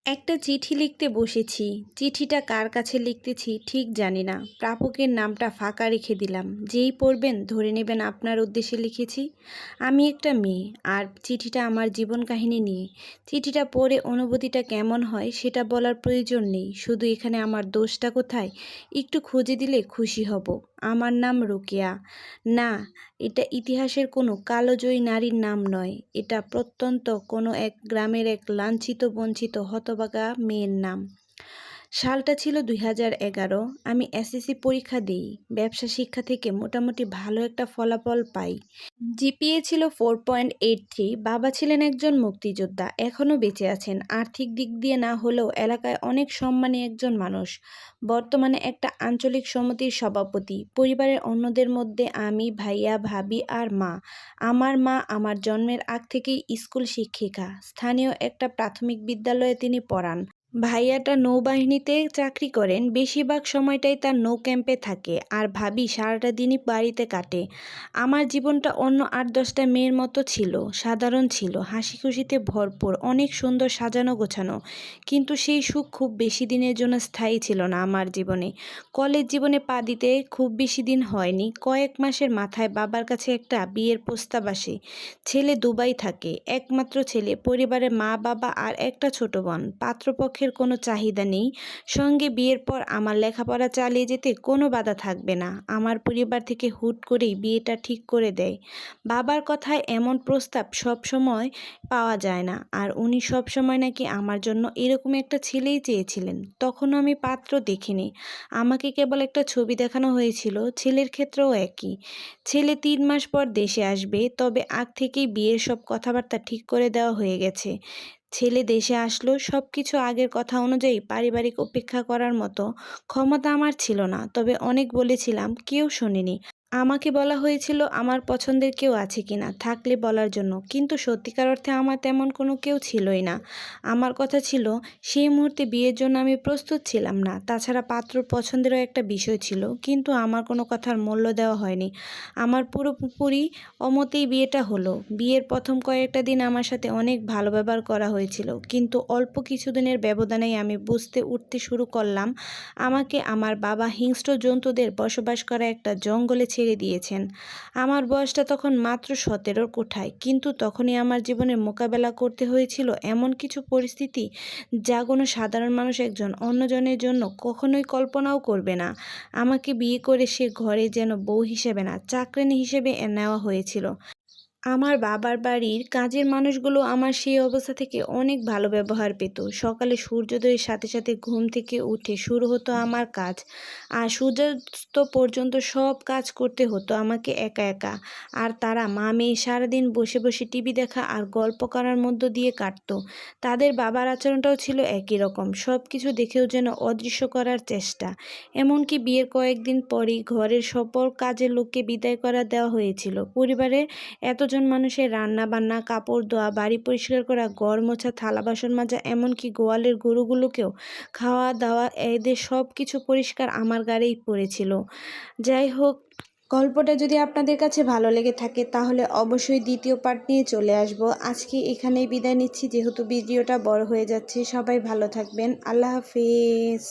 একটা চিঠি লিখতে বসেছি। চিঠিটা কার কাছে লিখতেছি ঠিক জানি না। প্রাপকের নামটা ফাঁকা রেখে দিলাম। যেই পড়বেন ধরে নেবেন আপনার উদ্দেশ্যে লিখেছি। আমি একটা মেয়ে, আর চিঠিটা আমার জীবন কাহিনী নিয়ে। চিঠিটা পড়ে অনুভূতিটা কেমন হয় সেটা বলার প্রয়োজন নেই। শুধু এখানে আমার দোষটা কোথায় একটু খুঁজে দিলে খুশি হব। আমার নাম রোকেয়া। না, এটা ইতিহাসের কোনো কালোজয়ী নারীর নাম নয়। এটা প্রত্যন্ত কোনো এক গ্রামের এক লাঞ্ছিত বঞ্চিত হতভাগা মেয়ের নাম। সালটা ছিল 2011। আমি এসএসসি পরীক্ষা দিই। ব্যবসা শিক্ষা থেকে মোটামুটি ভালো একটা ফলাফল পাই। জিপিএ ছিল 4.83। বাবা ছিলেন একজন মুক্তিযোদ্ধা, এখনও বেঁচে আছেন। আর্থিক দিক দিয়ে না হলেও এলাকায় অনেক সম্মানী একজন মানুষ। বর্তমানে একটা আঞ্চলিক সমিতির সভাপতি। পরিবারের অন্যদের মধ্যে আমি, ভাইয়া, ভাবি আর মা। আমার মা আমার জন্মের আগ থেকেই স্কুল শিক্ষিকা। স্থানীয় একটা প্রাথমিক বিদ্যালয়ে তিনি পড়ান। ভাইয়াটা নৌবাহিনীতে চাকরি করেন, বেশিরভাগ সময়টাই তার নৌ ক্যাম্পে থাকে। আর ভাবি সারাটা দিনই বাড়িতে কাটে। আমার জীবনটা অন্য 8-10টা মেয়ের মতো ছিল, সাধারণ ছিল, হাসি খুশিতে ভরপুর, অনেক সুন্দর সাজানো গোছানো। কিন্তু সেই সুখ খুব বেশি দিনের জন্য স্থায়ী ছিল না আমার জীবনে। কলেজ জীবনে পা দিতে খুব বেশি দিন হয়নি, কয়েক মাসের মাথায় বাবার কাছে একটা বিয়ের প্রস্তাব আসে। ছেলে দুবাই থাকে, একমাত্র ছেলে, পরিবারে মা বাবা আর একটা ছোট বোন। পাত্রপক্ষের কোনো চাহিদা নেই, সঙ্গে বিয়ের পর আমার লেখাপড়া চালিয়ে যেতে কোনো বাধা থাকবে না। আমার পরিবার থেকে হুট করেই বিয়েটা ঠিক করে দেয়। বাবার কথায় এমন প্রস্তাব সব সময় পাওয়া যায় না, আর উনি সব সময় নাকি আমার জন্য এরকম একটা ছেলেই চেয়েছিলেন। তখনও আমি পাত্র দেখিনি, আমাকে কেবল একটা ছবি দেখানো হয়েছিল। ছেলের ক্ষেত্রেও একই। ছেলে 3 মাস পর দেশে আসবে, তবে আগ থেকেই বিয়ের সব কথাবার্তা ঠিক করে দেওয়া হয়ে গেছে। ছেলে দেশে আসলো, সব কিছু আগের কথা অনুযায়ী। পারিবারিক অপেক্ষা করার মতো ক্ষমতা আমার ছিল না, তবে অনেক বলেছিলাম, কেউ শোনেনি। আমাকে বলা হয়েছিল আমার পছন্দের কেউ আছে কিনা, থাকলে বলার জন্য, কিন্তু সত্যিকার অর্থে আমার তেমন কোনো কেউ ছিলই না। আমার কথা ছিল, সেই মুহূর্তে বিয়ের জন্য আমি প্রস্তুত ছিলাম না। তাছাড়া পাত্রর পছন্দেরও একটা বিষয় ছিল, কিন্তু আমার কোনো কথার মূল্য দেওয়া হয়নি। আমার পুরোপুরি অমতেই বিয়েটা হলো। বিয়ের প্রথম কয়েকটা দিন আমার সাথে অনেক ভালো ব্যবহার করা হয়েছিল, কিন্তু অল্প কিছুদিনের ব্যবধানেই আমি বুঝতে উঠতে শুরু করলাম আমাকে আমার বাবা হিংস্র জন্তুদের বসবাস করা একটা জঙ্গলে ছেড়ে দিয়েছেন। আমার বয়সটা তখন মাত্র 17-র কোঠায়, কিন্তু তখনই আমার জীবনে মোকাবেলা করতে হয়েছিল এমন কিছু পরিস্থিতি যা কোনো সাধারণ মানুষ একজন অন্যজনের জন্য কখনোই কল্পনাও করবে না। আমাকে বিয়ে করে সে ঘরে যেন বউ হিসেবে না, চাকরানী হিসেবে নেওয়া হয়েছিল। আমার বাবার বাড়ির কাজের মানুষগুলো আমার সেই অবস্থা থেকে অনেক ভালো ব্যবহার পেত। সকালে সূর্যোদয়ের সাথে সাথে ঘুম থেকে উঠে শুরু হতো আমার কাজ, আর সূর্যাস্ত পর্যন্ত সব কাজ করতে হতো আমাকে একা একা। আর তারা মা মেয়ে সারাদিন বসে বসে টিভি দেখা আর গল্প করার মধ্য দিয়ে কাটতো। তাদের বাবার আচরণটাও ছিল একই রকম, সব কিছু দেখেও যেন অদৃশ্য করার চেষ্টা। এমনকি বিয়ের কয়েকদিন পরই ঘরের সকল কাজের লোককে বিদায় করা দেওয়া হয়েছিল। পরিবারের এতজন মানুষের রান্না বান্না, কাপড় ধোয়া, বাড়ি পরিষ্কার করা, ঘর মোছা, থালা বাসন মাজা, এমনকি গোয়ালের গরুগুলোকেও খাওয়া দাওয়া, এদের সব কিছু পরিষ্কার আমার গাড়েই পড়েছিল। যাই হোক, গল্পটা যদি আপনাদের কাছে ভালো লেগে থাকে তাহলে অবশ্যই দ্বিতীয় পার্ট নিয়ে চলে আসব। আজকে এখানেই বিদায় নিচ্ছি, যেহেতু ভিডিওটা বড় হয়ে যাচ্ছে। সবাই ভালো থাকবেন। আল্লাহ হাফেজ।